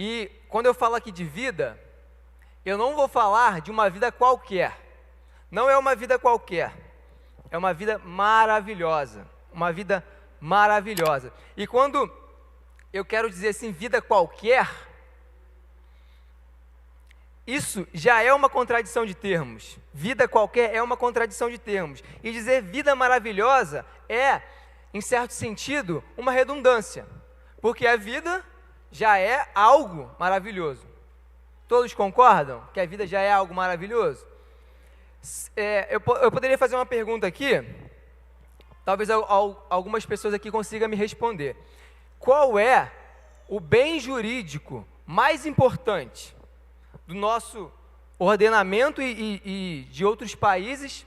E quando eu falo aqui de vida, eu não vou falar de uma vida qualquer. Não é uma vida qualquer. É uma vida maravilhosa. Uma vida maravilhosa. E quando eu quero dizer assim, vida qualquer, isso já é uma contradição de termos. Vida qualquer é uma contradição de termos. E dizer vida maravilhosa é, em certo sentido, uma redundância. Porque a vida já é algo maravilhoso. Todos concordam que a vida já é algo maravilhoso? Eu poderia fazer uma pergunta aqui, talvez algumas pessoas aqui consigam me responder. Qual é o bem jurídico mais importante do nosso ordenamento e de outros países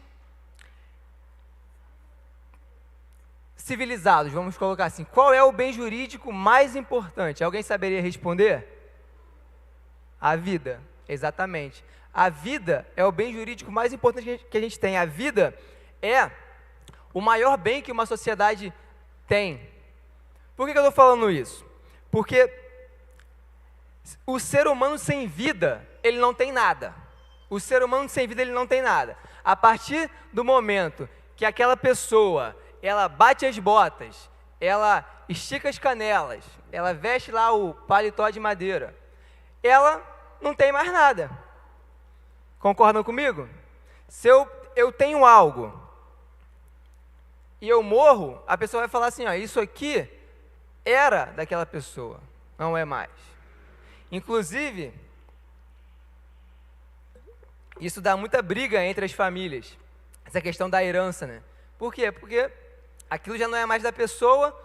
civilizados, vamos colocar assim? Qual é o bem jurídico mais importante? Alguém saberia responder? A vida, exatamente. A vida é o bem jurídico mais importante que a gente tem. A vida é o maior bem que uma sociedade tem. Por que eu estou falando isso? Porque o ser humano sem vida, ele não tem nada. O ser humano sem vida, ele não tem nada. A partir do momento que aquela pessoa, ela bate as botas, ela estica as canelas, ela veste lá o paletó de madeira, ela não tem mais nada. Concordam comigo? Se eu tenho algo e eu morro, a pessoa vai falar assim, ó, isso aqui era daquela pessoa, não é mais. Inclusive, isso dá muita briga entre as famílias, essa questão da herança, né? Por quê? Porque aquilo já não é mais da pessoa,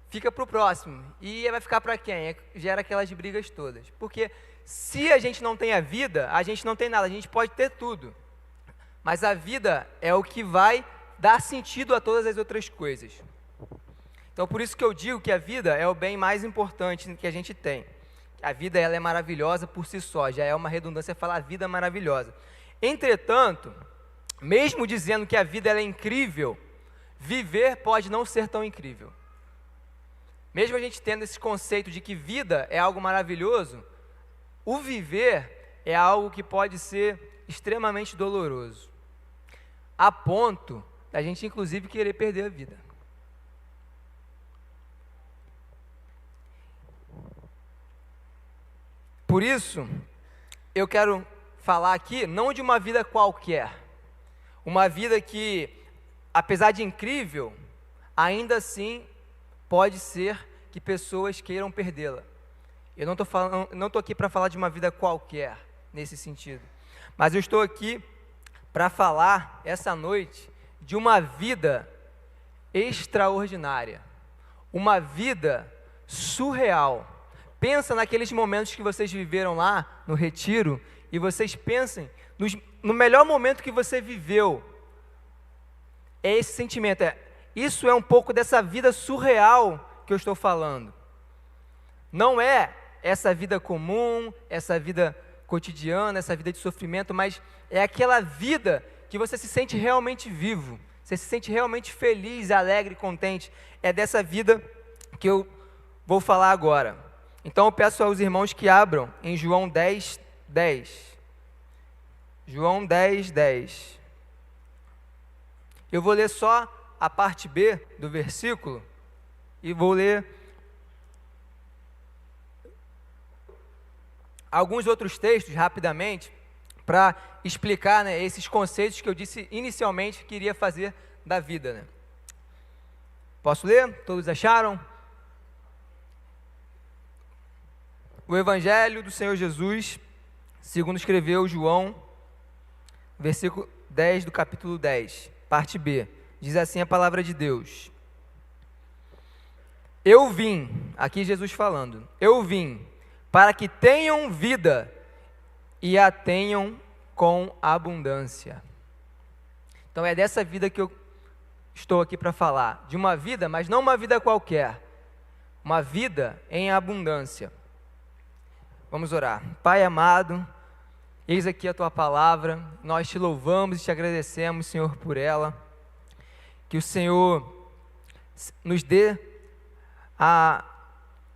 fica para o próximo. E vai ficar para quem? Gera aquelas brigas todas. Porque se a gente não tem a vida, a gente não tem nada, a gente pode ter tudo. Mas a vida é o que vai dar sentido a todas as outras coisas. Então, por isso que eu digo que a vida é o bem mais importante que a gente tem. A vida, ela é maravilhosa por si só, já é uma redundância falar vida maravilhosa. Entretanto, mesmo dizendo que a vida ela é incrível, viver pode não ser tão incrível. Mesmo a gente tendo esse conceito de que vida é algo maravilhoso, o viver é algo que pode ser extremamente doloroso, a ponto da gente inclusive querer perder a vida. Por isso, eu quero falar aqui não de uma vida qualquer, uma vida que, apesar de incrível, ainda assim pode ser que pessoas queiram perdê-la. Eu não estou aqui para falar de uma vida qualquer, nesse sentido, mas eu estou aqui para falar, essa noite, de uma vida extraordinária, uma vida surreal. Pensa naqueles momentos que vocês viveram lá no retiro e vocês pensem no melhor momento que você viveu. É esse sentimento, isso é um pouco dessa vida surreal que eu estou falando. Não é essa vida comum, essa vida cotidiana, essa vida de sofrimento, mas é aquela vida que você se sente realmente vivo, você se sente realmente feliz, alegre, contente. É dessa vida que eu vou falar agora. Então eu peço aos irmãos que abram em João 10, 10. João 10, 10. Eu vou ler só a parte B do versículo e vou ler alguns outros textos rapidamente para explicar, né, esses conceitos que eu disse inicialmente que iria fazer da vida, né? Posso ler? Todos acharam? O Evangelho do Senhor Jesus, segundo escreveu João, versículo 10 do capítulo 10, parte B. Diz assim a palavra de Deus. Eu vim, aqui Jesus falando, eu vim para que tenham vida e a tenham com abundância. Então é dessa vida que eu estou aqui para falar, de uma vida, mas não uma vida qualquer, uma vida em abundância. Vamos orar. Pai amado, eis aqui a Tua palavra, nós Te louvamos e Te agradecemos, Senhor, por ela, que o Senhor nos dê a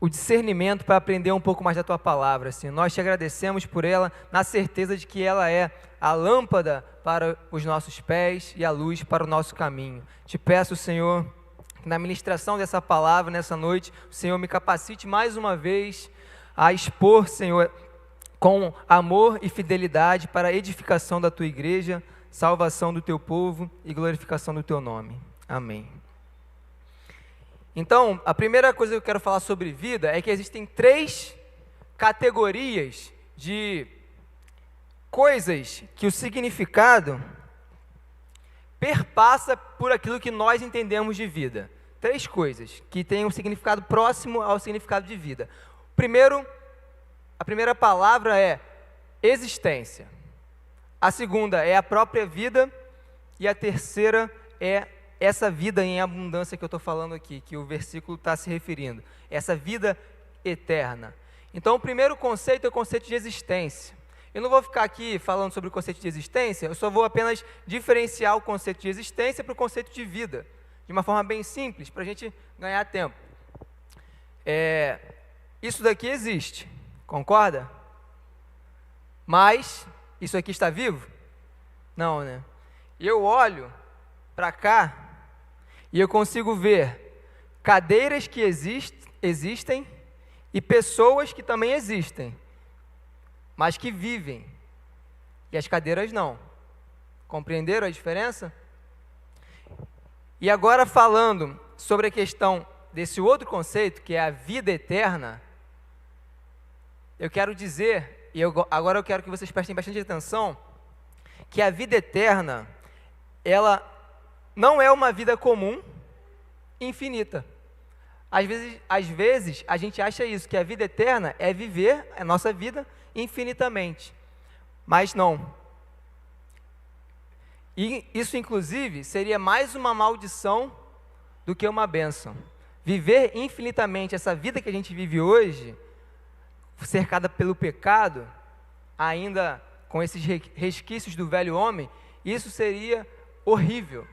o discernimento para aprender um pouco mais da Tua palavra, Senhor. Nós te agradecemos por ela, na certeza de que ela é a lâmpada para os nossos pés e a luz para o nosso caminho. Te peço, Senhor, que na ministração dessa palavra, nessa noite, o Senhor me capacite mais uma vez a expor, Senhor, com amor e fidelidade para a edificação da Tua igreja, salvação do Teu povo e glorificação do Teu nome. Amém. Então, a primeira coisa que eu quero falar sobre vida é que existem 3 categorias de coisas que o significado perpassa por aquilo que nós entendemos de vida. 3 coisas que têm um significado próximo ao significado de vida. Primeiro, a primeira palavra é existência. A segunda é a própria vida. E a terceira é essa vida em abundância que eu estou falando aqui, que o versículo está se referindo. Essa vida eterna. Então, o primeiro conceito é o conceito de existência. Eu não vou ficar aqui falando sobre o conceito de existência, eu só vou apenas diferenciar o conceito de existência para o conceito de vida, de uma forma bem simples, para a gente ganhar tempo. Isso daqui existe, concorda? Mas, isso aqui está vivo? Não, né? Eu olho para cá e eu consigo ver cadeiras que existem e pessoas que também existem, mas que vivem, e as cadeiras não. Compreenderam a diferença? E agora falando sobre a questão desse outro conceito, que é a vida eterna, eu quero dizer, agora eu quero que vocês prestem bastante atenção, que a vida eterna, ela não é uma vida comum, infinita. Às vezes a gente acha isso, que a vida eterna é viver a nossa vida infinitamente, mas não. E isso, inclusive, seria mais uma maldição do que uma bênção. Viver infinitamente essa vida que a gente vive hoje, cercada pelo pecado, ainda com esses resquícios do velho homem, isso seria horrível.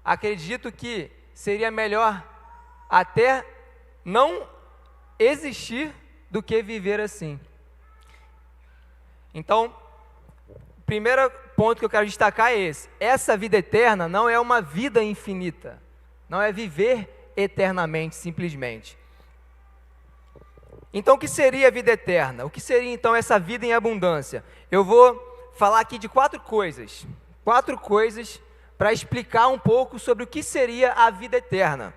Acredito que seria melhor até não existir do que viver assim. Então, o primeiro ponto que eu quero destacar é esse. Essa vida eterna não é uma vida infinita. Não é viver eternamente, simplesmente. Então, o que seria a vida eterna? O que seria, então, essa vida em abundância? Eu vou falar aqui de 4 coisas. 4 coisas para explicar um pouco sobre o que seria a vida eterna.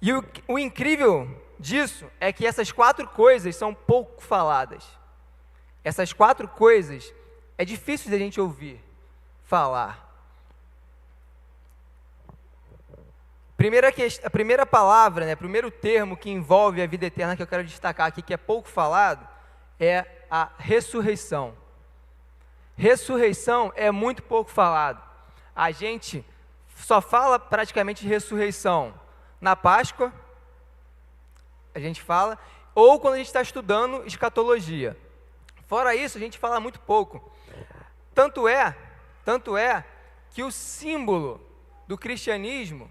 E o incrível disso é que essas 4 coisas são pouco faladas. Essas 4 coisas é difícil de a gente ouvir falar. A primeira palavra, né, primeiro termo que envolve a vida eterna que eu quero destacar aqui, que é pouco falado, é a ressurreição. Ressurreição é muito pouco falado. A gente só fala praticamente de ressurreição na Páscoa, a gente fala, ou quando a gente está estudando escatologia. Fora isso, a gente fala muito pouco. Tanto é que o símbolo do cristianismo,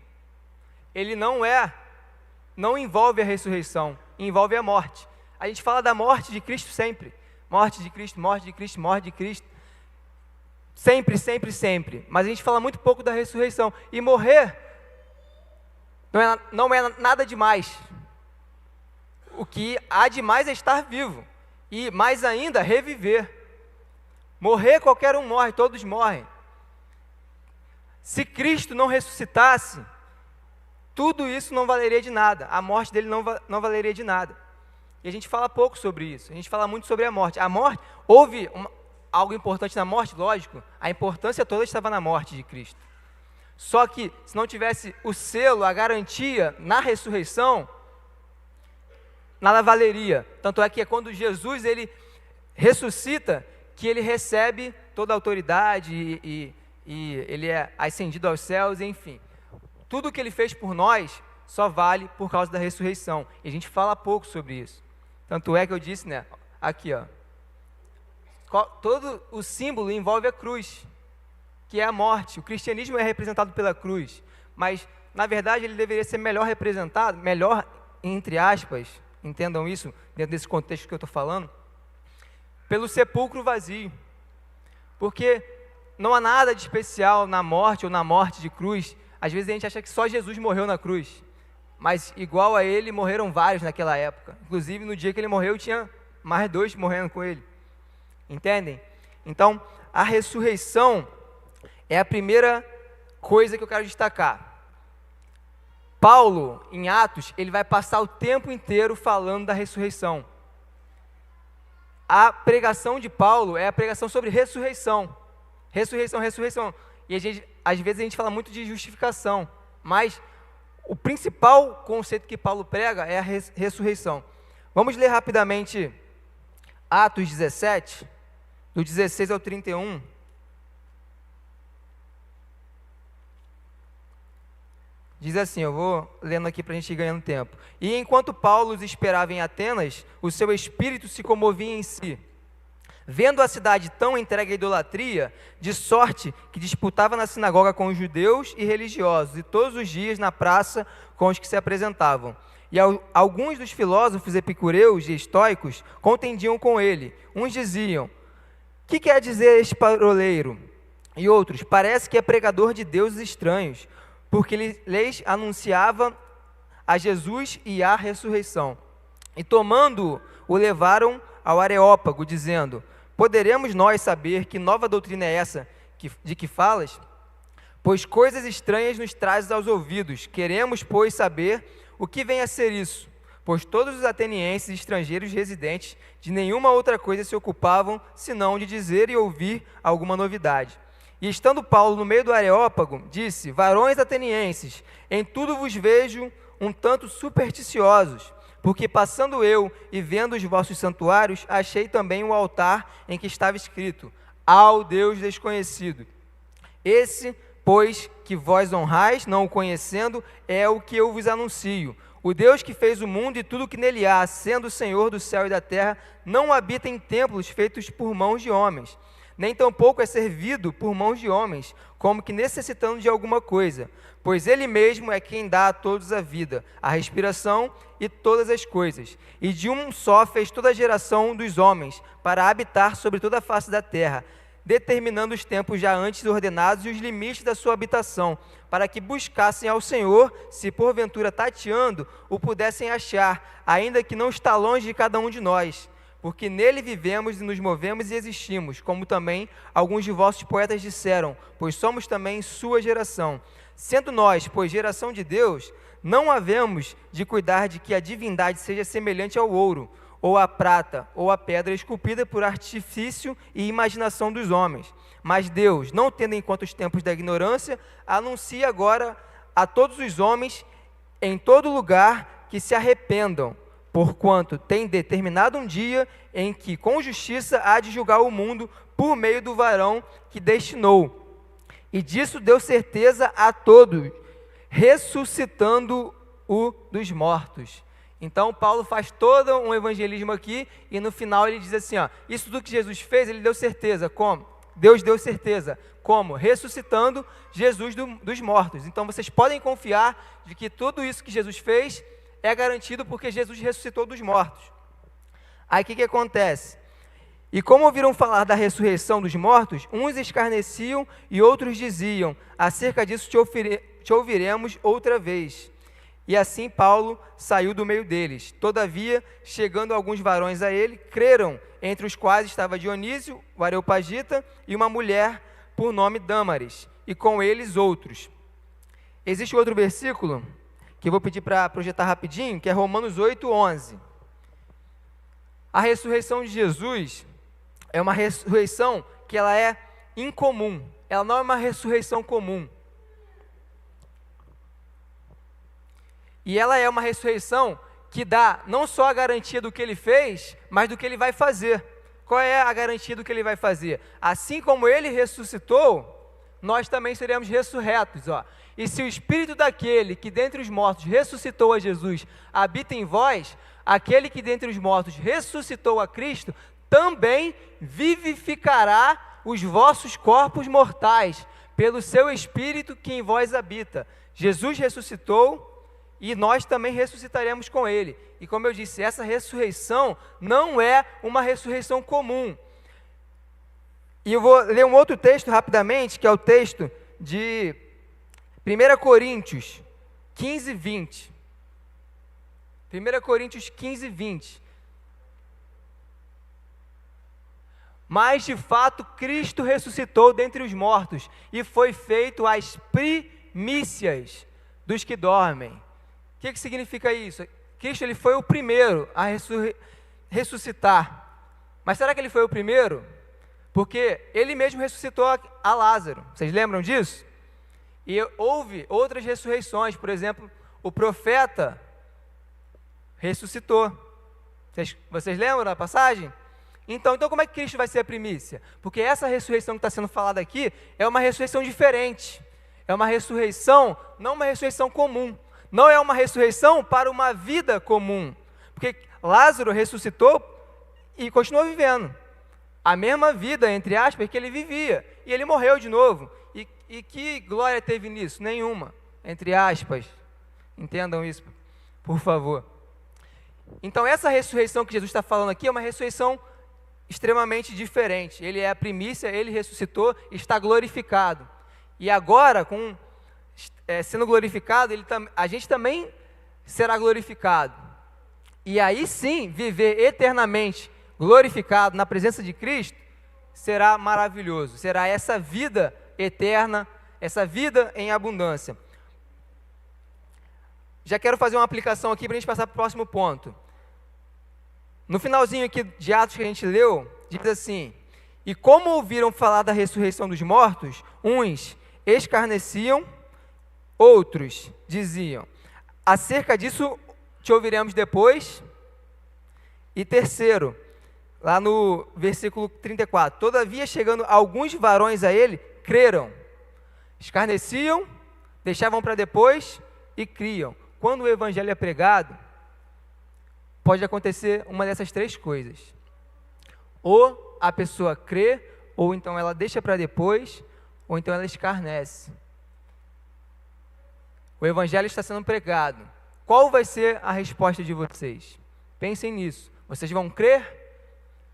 ele não envolve a ressurreição, envolve a morte. A gente fala da morte de Cristo sempre. Morte de Cristo, morte de Cristo, morte de Cristo. Sempre, sempre, sempre. Mas a gente fala muito pouco da ressurreição. E morrer não é nada demais. O que há demais é estar vivo. E mais ainda, reviver. Morrer, qualquer um morre, todos morrem. Se Cristo não ressuscitasse, tudo isso não valeria de nada. A morte dele não valeria de nada. E a gente fala pouco sobre isso. A gente fala muito sobre a morte. A morte, houve algo importante na morte, lógico. A importância toda estava na morte de Cristo. Só que, se não tivesse o selo, a garantia na ressurreição, nada valeria. Tanto é que quando Jesus ele ressuscita, que ele recebe toda a autoridade e ele é ascendido aos céus, enfim. Tudo o que ele fez por nós só vale por causa da ressurreição. E a gente fala pouco sobre isso. Tanto é que eu disse, né? Aqui, ó. Todo o símbolo envolve a cruz, que é a morte. O cristianismo é representado pela cruz. Mas, na verdade, ele deveria ser melhor representado, melhor entre aspas, entendam isso, dentro desse contexto que eu estou falando, pelo sepulcro vazio. Porque não há nada de especial na morte ou na morte de cruz. Às vezes a gente acha que só Jesus morreu na cruz, mas igual a ele morreram vários naquela época. Inclusive no dia que ele morreu tinha mais 2 morrendo com ele. Entendem? Então a ressurreição é a primeira coisa que eu quero destacar. Paulo, em Atos, ele vai passar o tempo inteiro falando da ressurreição. A pregação de Paulo é a pregação sobre ressurreição. Ressurreição, ressurreição. E às vezes a gente fala muito de justificação, mas o principal conceito que Paulo prega é a ressurreição. Vamos ler rapidamente Atos 17, do 16 ao 31. Diz assim, eu vou lendo aqui para a gente ir ganhando tempo. E enquanto Paulo os esperava em Atenas, o seu espírito se comovia em si, vendo a cidade tão entregue à idolatria, de sorte que disputava na sinagoga com os judeus e religiosos, e todos os dias na praça com os que se apresentavam. E alguns dos filósofos epicureus e estoicos contendiam com ele. Uns diziam, que quer dizer este paroleiro? E outros, parece que é pregador de deuses estranhos, porque lhes anunciava a Jesus e a ressurreição. E tomando-o, o levaram ao Areópago, dizendo, poderemos nós saber que nova doutrina é essa de que falas? Pois coisas estranhas nos trazes aos ouvidos. Queremos, pois, saber o que vem a ser isso. Pois todos os atenienses e estrangeiros residentes de nenhuma outra coisa se ocupavam, senão de dizer e ouvir alguma novidade. E estando Paulo no meio do Areópago, disse, varões atenienses, em tudo vos vejo um tanto supersticiosos, porque passando eu e vendo os vossos santuários, achei também o altar em que estava escrito, ao Deus desconhecido. Esse, pois, que vós honrais, não o conhecendo, é o que eu vos anuncio. O Deus que fez o mundo e tudo que nele há, sendo o Senhor do céu e da terra, não habita em templos feitos por mãos de homens, nem tampouco é servido por mãos de homens, como que necessitando de alguma coisa, pois Ele mesmo é quem dá a todos a vida, a respiração e todas as coisas. E de um só fez toda a geração dos homens, para habitar sobre toda a face da terra, determinando os tempos já antes ordenados e os limites da sua habitação, para que buscassem ao Senhor, se porventura tateando, o pudessem achar, ainda que não está longe de cada um de nós. Porque nele vivemos e nos movemos e existimos, como também alguns de vossos poetas disseram, pois somos também sua geração. Sendo nós, pois, geração de Deus, não havemos de cuidar de que a divindade seja semelhante ao ouro, ou à prata, ou à pedra esculpida por artifício e imaginação dos homens. Mas Deus, não tendo em conta os tempos da ignorância, anuncia agora a todos os homens, em todo lugar, que se arrependam, porquanto tem determinado um dia em que com justiça há de julgar o mundo por meio do varão que destinou. E disso deu certeza a todos, ressuscitando-o dos mortos. Então Paulo faz todo um evangelismo aqui e no final ele diz assim, ó, isso tudo que Jesus fez, ele deu certeza. Como? Deus deu certeza. Como? Ressuscitando Jesus dos mortos. Então vocês podem confiar de que tudo isso que Jesus fez é garantido porque Jesus ressuscitou dos mortos. Aí o que acontece? E como ouviram falar da ressurreição dos mortos, uns escarneciam e outros diziam, acerca disso te ouviremos outra vez. E assim Paulo saiu do meio deles. Todavia, chegando alguns varões a ele, creram, entre os quais estava Dionísio, o Areopagita, e uma mulher por nome Dâmaris, e com eles outros. Existe outro versículo que eu vou pedir para projetar rapidinho, que é Romanos 8:11. A ressurreição de Jesus é uma ressurreição que ela é incomum, ela não é uma ressurreição comum. E ela é uma ressurreição que dá não só a garantia do que ele fez, mas do que ele vai fazer. Qual é a garantia do que ele vai fazer? Assim como ele ressuscitou, nós também seremos ressurretos, ó. E se o Espírito daquele que dentre os mortos ressuscitou a Jesus habita em vós, aquele que dentre os mortos ressuscitou a Cristo, também vivificará os vossos corpos mortais, pelo seu Espírito que em vós habita. Jesus ressuscitou e nós também ressuscitaremos com ele. E como eu disse, essa ressurreição não é uma ressurreição comum. E eu vou ler um outro texto rapidamente, que é o texto de 1 Coríntios 15, 20. 1 Coríntios 15, 20. Mas, de fato, Cristo ressuscitou dentre os mortos e foi feito as primícias dos que dormem. O que significa isso? Cristo ele foi o primeiro a ressuscitar. Mas será que ele foi o primeiro? Porque ele mesmo ressuscitou a Lázaro. Vocês lembram disso? E houve outras ressurreições. Por exemplo, o profeta ressuscitou. Vocês lembram da passagem? Então como é que Cristo vai ser a primícia? Porque essa ressurreição que está sendo falada aqui é uma ressurreição diferente. É uma ressurreição, não uma ressurreição comum. Não é uma ressurreição para uma vida comum. Porque Lázaro ressuscitou e continuou vivendo a mesma vida, entre aspas, que ele vivia. E ele morreu de novo. E que glória teve nisso? Nenhuma, entre aspas. Entendam isso, por favor. Então essa ressurreição que Jesus está falando aqui é uma ressurreição extremamente diferente. Ele é a primícia, ele ressuscitou e está glorificado. E agora, sendo glorificado, a gente também será glorificado. E aí sim, viver eternamente glorificado na presença de Cristo será maravilhoso. Será essa vida eterna, essa vida em abundância. Já quero fazer uma aplicação aqui para a gente passar para o próximo ponto. No finalzinho aqui de Atos que a gente leu, diz assim: e como ouviram falar da ressurreição dos mortos, uns escarneciam, outros diziam, acerca disso te ouviremos depois. E terceiro, lá no versículo 34, todavia chegando alguns varões a ele, creram, escarneciam, deixavam para depois e criam. Quando o evangelho é pregado, pode acontecer uma dessas três coisas. Ou a pessoa crê, ou então ela deixa para depois, ou então ela escarnece. O evangelho está sendo pregado. Qual vai ser a resposta de vocês? Pensem nisso. Vocês vão crer?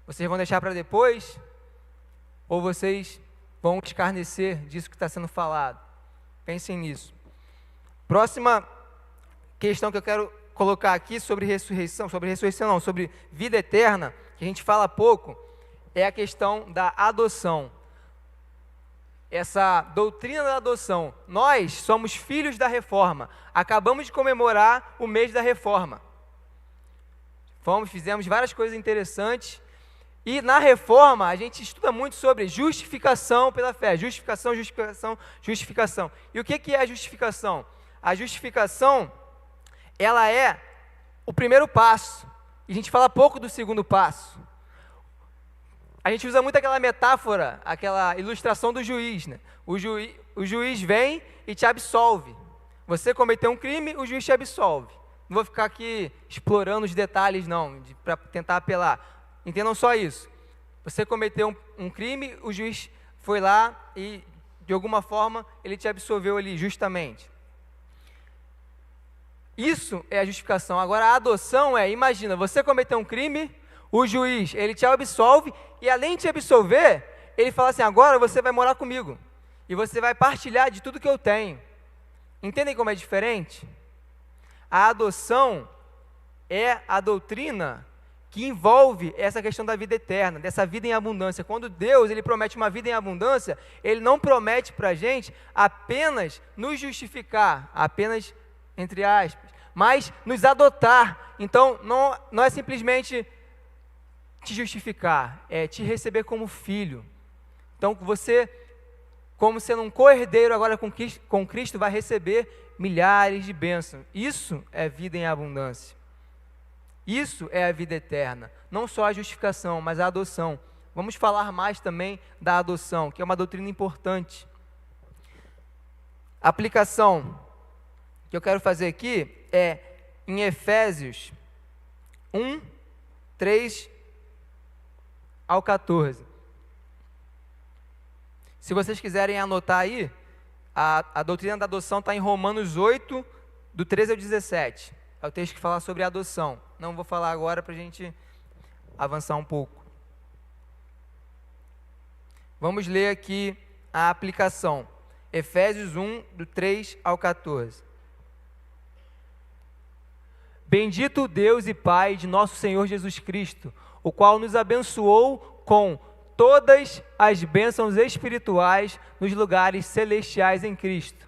Vocês vão deixar para depois? Ou vocês vão escarnecer disso que está sendo falado? Pensem nisso. Próxima questão que eu quero colocar aqui sobre vida eterna, que a gente fala pouco, é a questão da adoção. Essa doutrina da adoção. Nós somos filhos da Reforma. Acabamos de comemorar o mês da Reforma. Fizemos várias coisas interessantes. E na Reforma, a gente estuda muito sobre justificação pela fé. Justificação. E o que é a justificação? A justificação, ela é o primeiro passo. E a gente fala pouco do segundo passo. A gente usa muito aquela metáfora, aquela ilustração do juiz, né? O juiz vem e te absolve. Você cometeu um crime, o juiz te absolve. Não vou ficar aqui explorando os detalhes, não, para tentar apelar. Entendam só isso. Você cometeu um crime, o juiz foi lá e, de alguma forma, ele te absolveu ali, justamente. Isso é a justificação. Agora, a adoção imagina, você cometeu um crime, o juiz, ele te absolve, e além de te absolver, ele fala assim, agora você vai morar comigo, e você vai partilhar de tudo que eu tenho. Entendem como é diferente? A adoção é a doutrina que envolve essa questão da vida eterna, dessa vida em abundância. Quando Deus ele promete uma vida em abundância, Ele não promete para a gente apenas nos justificar, apenas entre aspas, mas nos adotar. Então, não é simplesmente te justificar, é te receber como filho. Então, você, como sendo um co-herdeiro agora com Cristo, vai receber milhares de bênçãos. Isso é vida em abundância. Isso é a vida eterna. Não só a justificação, mas a adoção. Vamos falar mais também da adoção, que é uma doutrina importante. A aplicação que eu quero fazer aqui é em Efésios 1, 3 ao 14. Se vocês quiserem anotar aí, a doutrina da adoção está em Romanos 8, do 13 ao 17. É o texto que fala sobre adoção. Não vou falar agora para a gente avançar um pouco. Vamos ler aqui a aplicação. Efésios 1, do 3 ao 14. Bendito Deus e Pai de nosso Senhor Jesus Cristo, o qual nos abençoou com todas as bênçãos espirituais nos lugares celestiais em Cristo,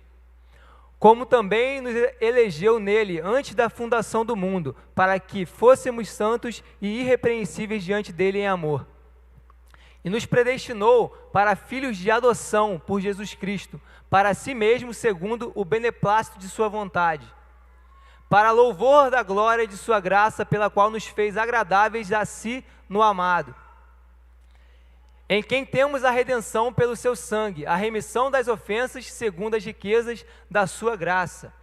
como também nos elegeu nele antes da fundação do mundo, para que fôssemos santos e irrepreensíveis diante dele em amor. E nos predestinou para filhos de adoção por Jesus Cristo, para si mesmo segundo o beneplácito de sua vontade, para louvor da glória de sua graça, pela qual nos fez agradáveis a si no amado, em quem temos a redenção pelo seu sangue, a remissão das ofensas segundo as riquezas da sua graça,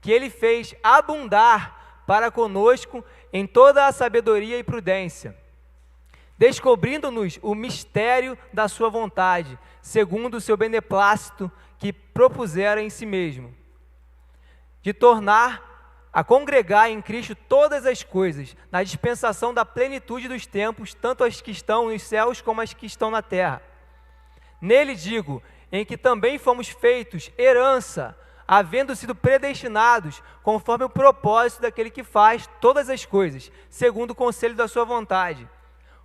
que ele fez abundar para conosco em toda a sabedoria e prudência, descobrindo-nos o mistério da sua vontade, segundo o seu beneplácito que propusera em si mesmo, de tornar a congregar em Cristo todas as coisas, na dispensação da plenitude dos tempos, tanto as que estão nos céus como as que estão na terra. Nele digo, em que também fomos feitos herança, havendo sido predestinados, conforme o propósito daquele que faz todas as coisas, segundo o conselho da sua vontade,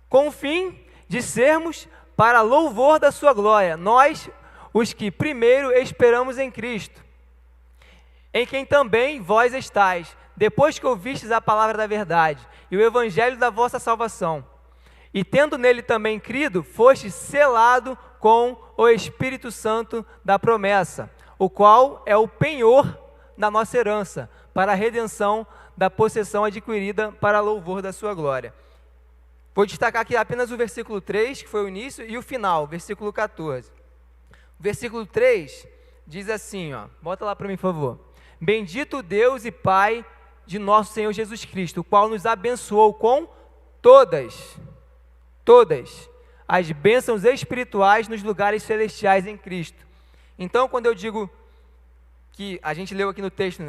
com o fim de sermos para louvor da sua glória, nós, os que primeiro esperamos em Cristo, em quem também vós estáis, depois que ouvistes a palavra da verdade, e o evangelho da vossa salvação, e tendo nele também crido, foste selado com o Espírito Santo da promessa, o qual é o penhor da nossa herança, para a redenção da possessão adquirida para louvor da sua glória. Vou destacar aqui apenas o versículo 3, que foi o início, e o final, versículo 14. O versículo 3 diz assim, bota lá para mim, por favor. Bendito Deus e Pai de nosso Senhor Jesus Cristo, o qual nos abençoou com todas as bênçãos espirituais nos lugares celestiais em Cristo. Então, quando eu digo que a gente leu aqui no texto,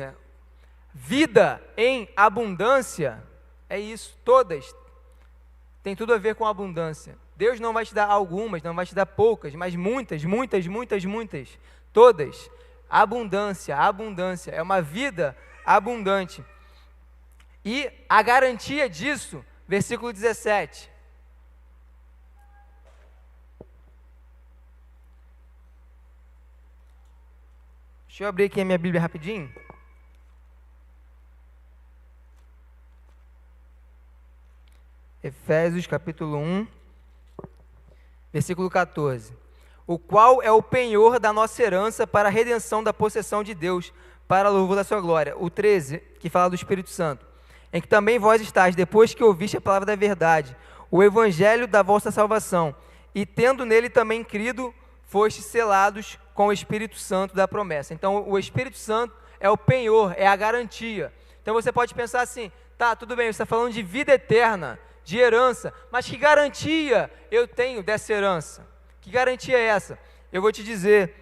vida em abundância, é isso, todas, tem tudo a ver com abundância. Deus não vai te dar algumas, não vai te dar poucas, mas muitas, todas. Abundância, é uma vida abundante. E a garantia disso, versículo 17. Deixa eu abrir aqui a minha Bíblia rapidinho. Efésios capítulo 1, versículo 14. O qual é o penhor da nossa herança para a redenção da possessão de Deus, para louvor da sua glória. O 13, que fala do Espírito Santo, em que também vós estáis, depois que ouviste a palavra da verdade, o evangelho da vossa salvação, e tendo nele também crido, fostes selados com o Espírito Santo da promessa. Então, o Espírito Santo é o penhor, é a garantia. Então, você pode pensar assim, tá, tudo bem, você está falando de vida eterna, de herança, mas que garantia eu tenho dessa herança? Que garantia é essa? Eu vou te dizer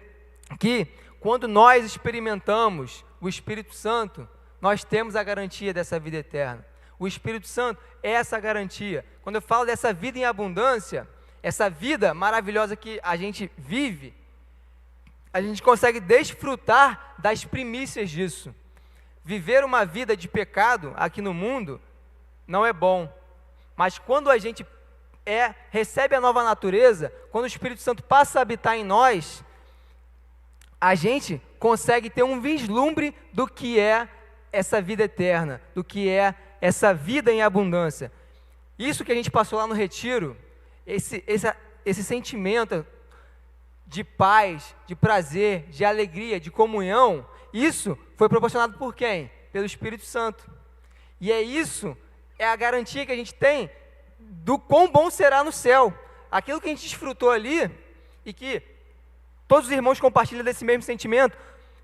que quando nós experimentamos o Espírito Santo, nós temos a garantia dessa vida eterna. O Espírito Santo é essa garantia. Quando eu falo dessa vida em abundância, essa vida maravilhosa que a gente vive, a gente consegue desfrutar das primícias disso. Viver uma vida de pecado aqui no mundo não é bom, mas quando a gente recebe a nova natureza, quando o Espírito Santo passa a habitar em nós, a gente consegue ter um vislumbre do que é essa vida eterna, do que é essa vida em abundância. Isso que a gente passou lá no retiro, esse sentimento de paz, de prazer, de alegria, de comunhão, isso foi proporcionado por quem? Pelo Espírito Santo. E é a garantia que a gente tem do quão bom será no céu. Aquilo que a gente desfrutou ali, e que todos os irmãos compartilham desse mesmo sentimento,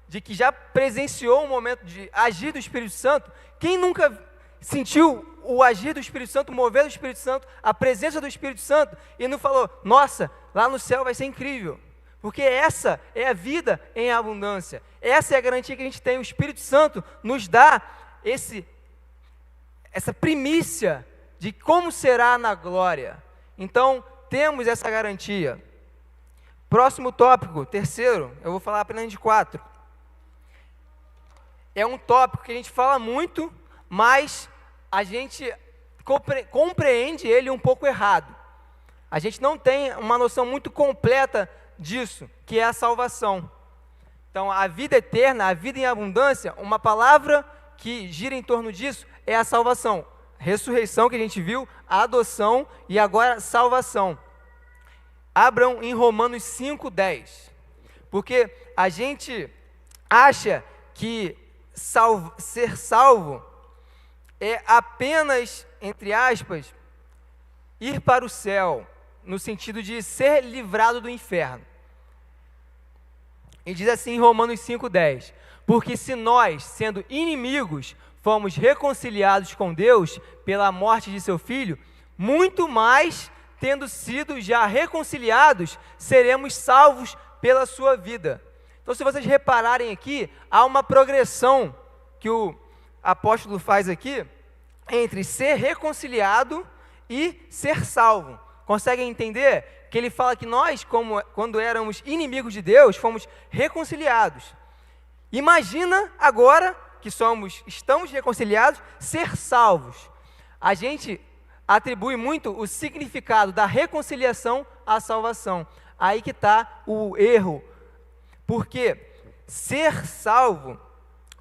de que já presenciou um momento de agir do Espírito Santo. Quem nunca sentiu o agir do Espírito Santo, o mover do Espírito Santo, a presença do Espírito Santo, e não falou, nossa, lá no céu vai ser incrível, porque essa é a vida em abundância, Essa é a garantia que a gente tem. O Espírito Santo nos dá essa primícia de como será na glória. Então, temos essa garantia. Próximo tópico, terceiro, eu vou falar apenas de 4. É um tópico que a gente fala muito, mas a gente compreende ele um pouco errado. A gente não tem uma noção muito completa disso, que é a salvação. Então, a vida eterna, a vida em abundância, uma palavra que gira em torno disso é a salvação. Ressurreição, que a gente viu, a adoção e agora salvação. Abram em Romanos 5:10. Porque a gente acha que ser salvo é apenas, entre aspas, ir para o céu, no sentido de ser livrado do inferno. E diz assim em Romanos 5:10: porque se nós, sendo inimigos, fomos reconciliados com Deus pela morte de seu Filho, muito mais, tendo sido já reconciliados, seremos salvos pela sua vida. Então, se vocês repararem aqui, há uma progressão que o apóstolo faz aqui, entre ser reconciliado e ser salvo. Conseguem entender? Que ele fala que nós, quando éramos inimigos de Deus, fomos reconciliados. Imagina agora que estamos reconciliados, ser salvos. A gente atribui muito o significado da reconciliação à salvação. Aí que está o erro. Porque ser salvo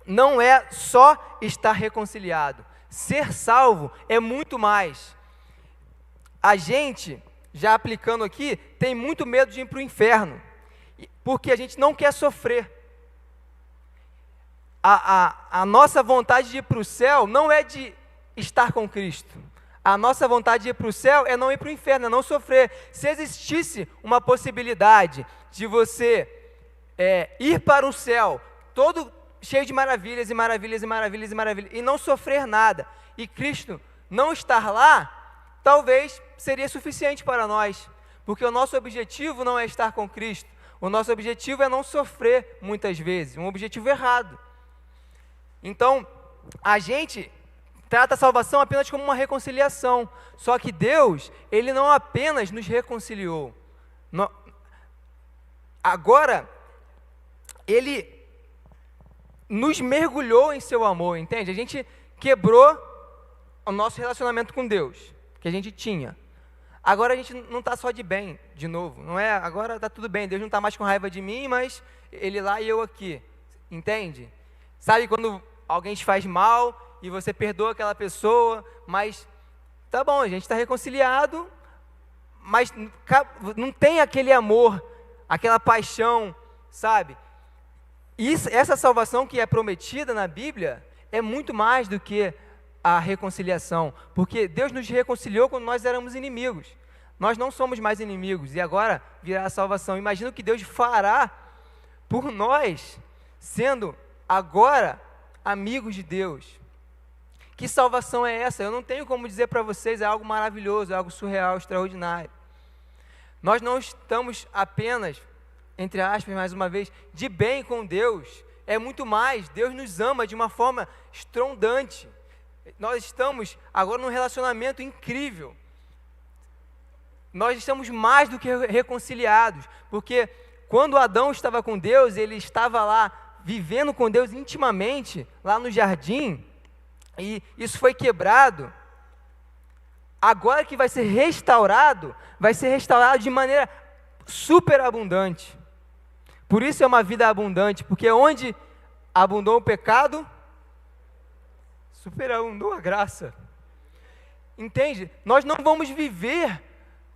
não é só estar reconciliado. Ser salvo é muito mais. A gente, já aplicando aqui, tem muito medo de ir para o inferno, porque a gente não quer sofrer. A nossa vontade de ir para o céu não é de estar com Cristo. A nossa vontade de ir para o céu é não ir para o inferno, é não sofrer. Se existisse uma possibilidade de você ir para o céu, todo cheio de maravilhas e maravilhas e maravilhas e maravilhas, e não sofrer nada, e Cristo não estar lá, talvez seria suficiente para nós, porque o nosso objetivo não é estar com Cristo, o nosso objetivo é não sofrer muitas vezes, um objetivo errado. Então, a gente trata a salvação apenas como uma reconciliação, só que Deus, Ele não apenas nos reconciliou, agora, Ele nos mergulhou em seu amor, entende? A gente quebrou o nosso relacionamento com Deus, que a gente tinha. Agora a gente não está só de bem, de novo, não é? Agora está tudo bem, Deus não está mais com raiva de mim, mas Ele lá e eu aqui, entende? Sabe quando alguém te faz mal e você perdoa aquela pessoa, mas tá bom, a gente está reconciliado, mas não tem aquele amor, aquela paixão, sabe? Essa salvação que é prometida na Bíblia é muito mais do que a reconciliação, porque Deus nos reconciliou quando nós éramos inimigos. Nós não somos mais inimigos e agora virá a salvação. Imagina o que Deus fará por nós, sendo agora amigos de Deus. Que salvação é essa? Eu não tenho como dizer para vocês, é algo maravilhoso, é algo surreal, extraordinário. Nós não estamos apenas, entre aspas, mais uma vez, de bem com Deus, é muito mais, Deus nos ama de uma forma estrondante. Nós estamos agora num relacionamento incrível. Nós estamos mais do que reconciliados, porque quando Adão estava com Deus, ele estava lá vivendo com Deus intimamente, lá no jardim, e isso foi quebrado. Agora que vai ser restaurado de maneira superabundante. Por isso é uma vida abundante, porque onde abundou o pecado, superabundou a graça. Entende? Nós não vamos viver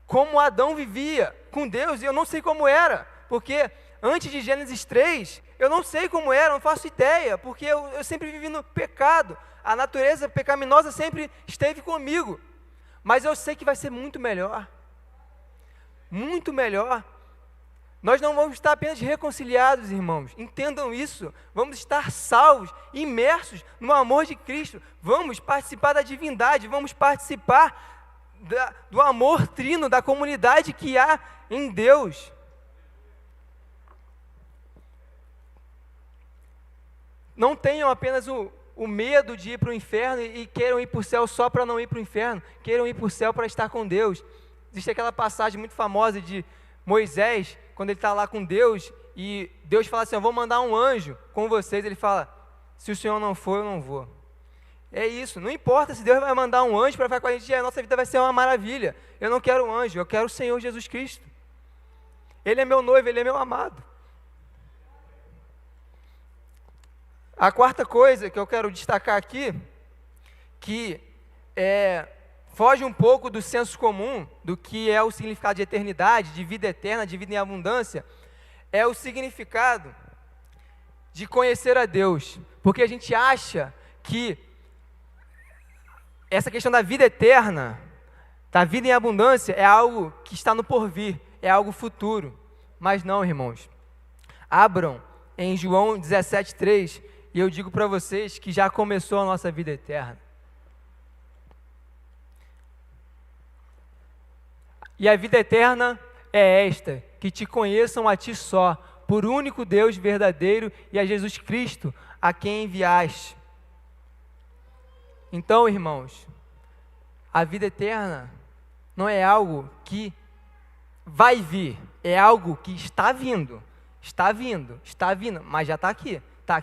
como Adão vivia com Deus, e eu não sei como era, porque antes de Gênesis 3, eu não sei como era, não faço ideia, porque eu sempre vivi no pecado, a natureza pecaminosa sempre esteve comigo, mas eu sei que vai ser muito melhor, muito melhor. Nós não vamos estar apenas reconciliados, irmãos, entendam isso, vamos estar salvos, imersos no amor de Cristo, vamos participar da divindade, vamos participar do amor trino, da comunidade que há em Deus. não tenham apenas o medo de ir para o inferno e queiram ir para o céu só para não ir para o inferno, queiram ir para o céu para estar com Deus. Existe aquela passagem muito famosa de Moisés, quando ele está lá com Deus, e Deus fala assim, eu vou mandar um anjo com vocês, ele fala, se o Senhor não for, eu não vou. É isso, não importa se Deus vai mandar um anjo para ficar com a gente, a nossa vida vai ser uma maravilha. Eu não quero um anjo, eu quero o Senhor Jesus Cristo. Ele é meu noivo, Ele é meu amado. A quarta coisa que eu quero destacar aqui, que foge um pouco do senso comum, do que é o significado de eternidade, de vida eterna, de vida em abundância, é o significado de conhecer a Deus. Porque a gente acha que essa questão da vida eterna, da vida em abundância, é algo que está no porvir, é algo futuro. Mas não, irmãos. Abram em João 17:3, e eu digo para vocês que já começou a nossa vida eterna. E a vida eterna é esta, que te conheçam a ti só, por único Deus verdadeiro, e a Jesus Cristo, a quem enviaste. Então, irmãos, a vida eterna não é algo que vai vir, é algo que está vindo, mas já está aqui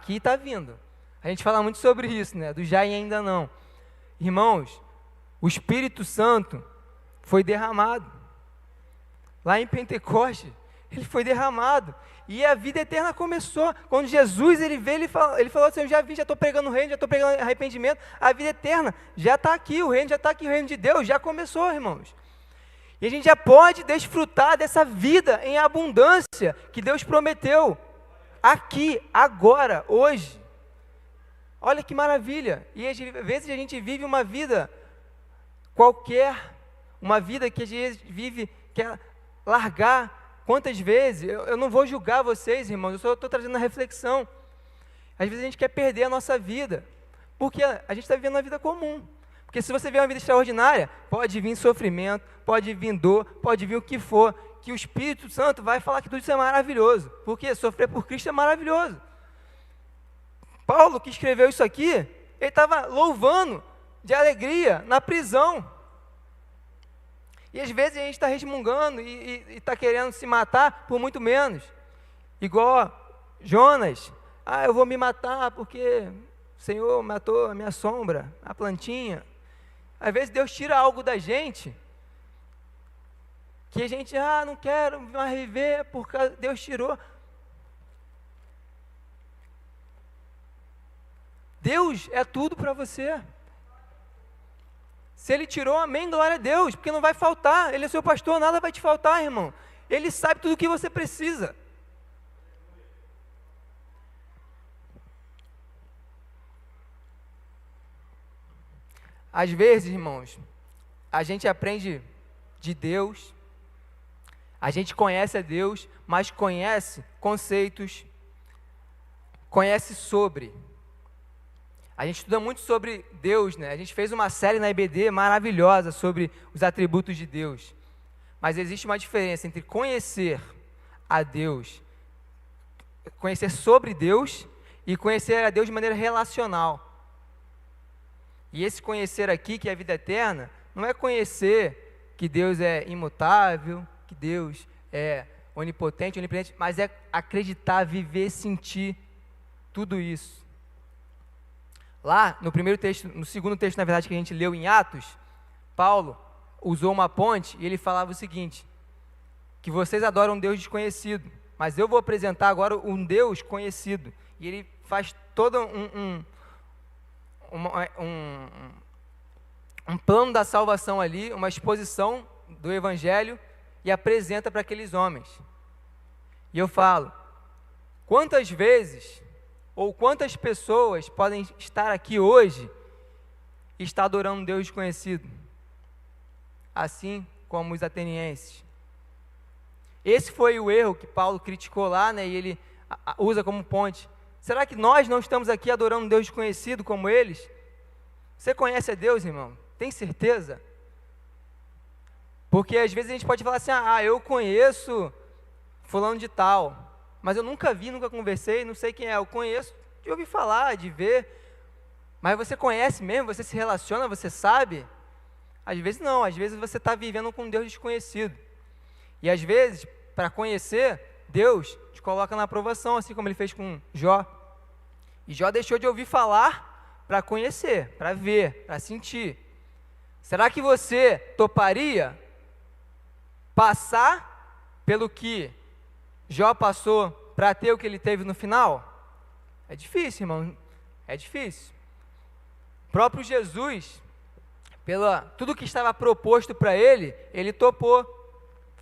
e está vindo. A gente fala muito sobre isso, né? Do já e ainda não. Irmãos, o Espírito Santo foi derramado. Lá em Pentecoste, ele foi derramado. E a vida eterna começou. Quando Jesus ele veio, ele falou assim, eu já estou pregando o reino, já estou pregando arrependimento. A vida eterna já está aqui, o reino já está aqui, o reino de Deus já começou, irmãos. E a gente já pode desfrutar dessa vida em abundância que Deus prometeu. Aqui, agora, hoje. Olha que maravilha. E às vezes a gente vive uma vida qualquer, uma vida que a gente vive, quer largar. Quantas vezes, eu não vou julgar vocês, irmãos, eu só estou trazendo a reflexão. Às vezes a gente quer perder a nossa vida, porque a gente está vivendo uma vida comum. Porque se você viver uma vida extraordinária, pode vir sofrimento, pode vir dor, pode vir o que for, que o Espírito Santo vai falar que tudo isso é maravilhoso. Porque sofrer por Cristo é maravilhoso. Paulo, que escreveu isso aqui, ele estava louvando de alegria na prisão. E às vezes a gente está resmungando e está querendo se matar por muito menos. Igual Jonas, eu vou me matar porque o Senhor matou a minha sombra, a plantinha. Às vezes Deus tira algo da gente, que a gente, não quero mais viver, porque Deus tirou. Deus é tudo para você. Se Ele tirou, amém, glória a Deus, porque não vai faltar. Ele é seu pastor, nada vai te faltar, irmão. Ele sabe tudo o que você precisa. Às vezes, irmãos, a gente aprende de Deus, a gente conhece a Deus, mas conhece conceitos, conhece sobre. A gente estuda muito sobre Deus, né? A gente fez uma série na IBD maravilhosa sobre os atributos de Deus. Mas existe uma diferença entre conhecer a Deus, conhecer sobre Deus e conhecer a Deus de maneira relacional. E esse conhecer aqui, que é a vida eterna, não é conhecer que Deus é imutável, que Deus é onipotente, onipresente, mas é acreditar, viver, sentir tudo isso. Lá, no primeiro texto, no segundo texto, na verdade, que a gente leu em Atos, Paulo usou uma ponte e ele falava o seguinte, que vocês adoram um Deus desconhecido, mas eu vou apresentar agora um Deus conhecido. E ele faz todo um plano da salvação ali, uma exposição do Evangelho e apresenta para aqueles homens. E eu falo, quantas vezes ou quantas pessoas podem estar aqui hoje e estar adorando um Deus desconhecido? Assim como os atenienses. Esse foi o erro que Paulo criticou lá, né, e ele usa como ponte. Será que nós não estamos aqui adorando um Deus desconhecido como eles? Você conhece a Deus, irmão? Tem certeza? Porque às vezes a gente pode falar assim, eu conheço fulano de tal, mas eu nunca vi, nunca conversei, não sei quem é, eu conheço de ouvir falar, de ver, mas você conhece mesmo, você se relaciona, você sabe? Às vezes não, às vezes você está vivendo com um Deus desconhecido. E às vezes, para conhecer, Deus te coloca na aprovação, assim como Ele fez com Jó. E Jó deixou de ouvir falar para conhecer, para ver, para sentir. Será que você toparia passar pelo que Jó passou para ter o que ele teve no final? É difícil, irmão, é difícil. O próprio Jesus, tudo que estava proposto para ele, ele topou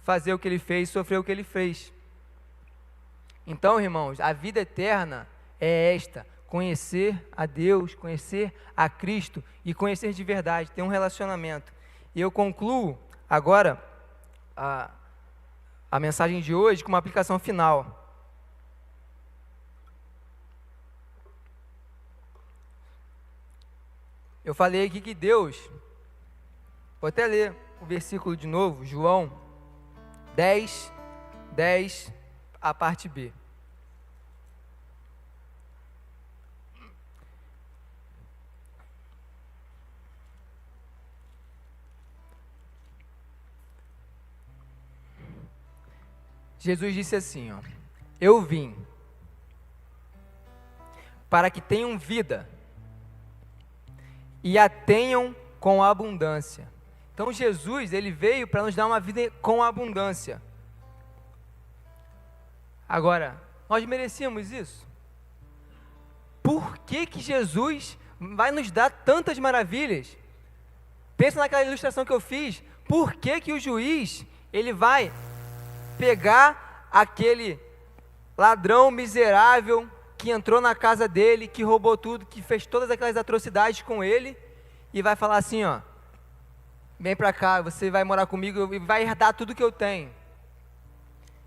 fazer o que ele fez, sofrer o que ele fez. Então, irmãos, a vida eterna é esta: conhecer a Deus, conhecer a Cristo e conhecer de verdade, ter um relacionamento. E eu concluo agora a mensagem de hoje com uma aplicação final. Eu falei aqui que Deus, vou até ler o versículo de novo, João 10, a parte B. Jesus disse assim, ó: eu vim para que tenham vida e a tenham com abundância. Então Jesus, ele veio para nos dar uma vida com abundância. Agora, nós merecíamos isso? Por que que Jesus vai nos dar tantas maravilhas? Pensa naquela ilustração que eu fiz. Por que que o juiz, ele vai pegar aquele ladrão miserável que entrou na casa dele, que roubou tudo, que fez todas aquelas atrocidades com ele, e vai falar assim, ó: vem pra cá, você vai morar comigo e vai herdar tudo que eu tenho?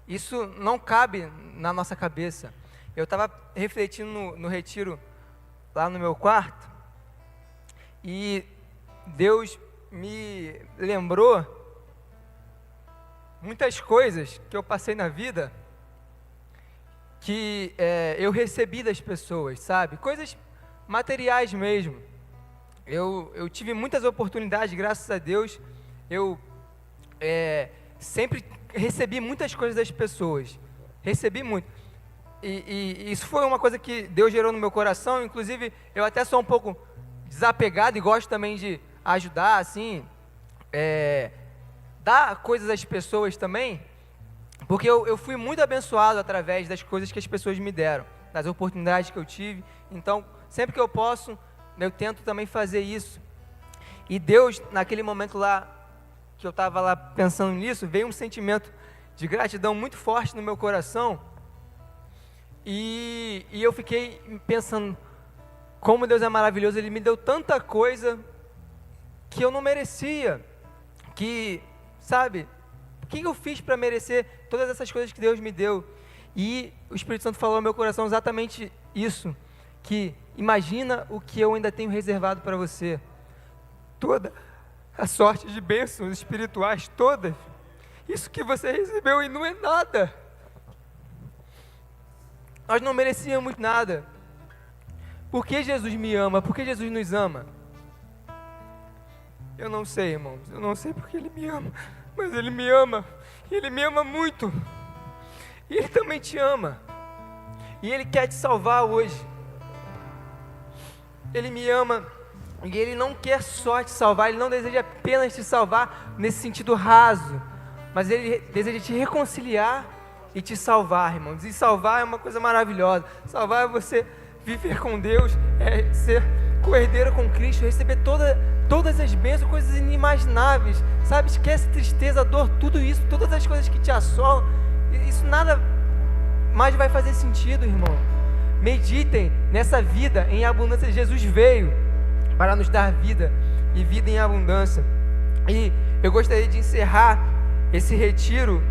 Isso não cabe na nossa cabeça. Eu estava refletindo no retiro, lá no meu quarto, e Deus me lembrou muitas coisas que eu passei na vida, que eu recebi das pessoas, sabe? Coisas materiais mesmo. Eu tive muitas oportunidades, graças a Deus. Eu sempre recebi muitas coisas das pessoas. Recebi muito. E isso foi uma coisa que Deus gerou no meu coração. Inclusive, eu até sou um pouco desapegado e gosto também de ajudar, assim, dar coisas às pessoas também, porque eu fui muito abençoado através das coisas que as pessoas me deram, das oportunidades que eu tive. Então, sempre que eu posso, eu tento também fazer isso. E Deus, naquele momento lá, que eu estava lá pensando nisso, veio um sentimento de gratidão muito forte no meu coração, e eu fiquei pensando, como Deus é maravilhoso, Ele me deu tanta coisa que eu não merecia, que, sabe, o que eu fiz para merecer todas essas coisas que Deus me deu? E o Espírito Santo falou ao meu coração exatamente isso, que imagina o que eu ainda tenho reservado para você, toda a sorte de bênçãos espirituais, todas, isso que você recebeu e não é nada. Nós não merecíamos nada. Por que Jesus me ama? Por que Jesus nos ama? Eu não sei, irmãos, eu não sei porque Ele me ama, mas Ele me ama, e Ele me ama muito, e Ele também te ama, e Ele quer te salvar hoje. Ele me ama, e Ele não quer só te salvar, Ele não deseja apenas te salvar nesse sentido raso, mas Ele deseja te reconciliar e te salvar, irmãos. E salvar é uma coisa maravilhosa. Salvar é você viver com Deus, é ser co-herdeiro com Cristo, receber todas as bênçãos, coisas inimagináveis, sabe? Esquece tristeza, dor, tudo isso, todas as coisas que te assolam, isso nada mais vai fazer sentido, irmão. Meditem nessa vida em abundância. Jesus veio para nos dar vida, e vida em abundância. E eu gostaria de encerrar esse retiro,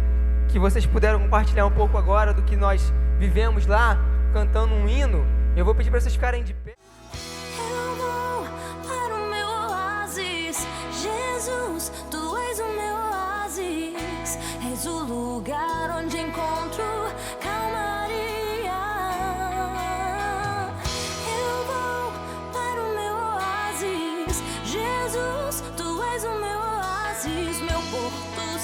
que vocês puderam compartilhar um pouco agora do que nós vivemos lá, cantando um hino. Eu vou pedir para vocês ficarem de pé. Eu vou para o meu oásis, Jesus, Tu és o meu oásis, és o lugar onde encontro calmaria. és o meu oásis, meu porto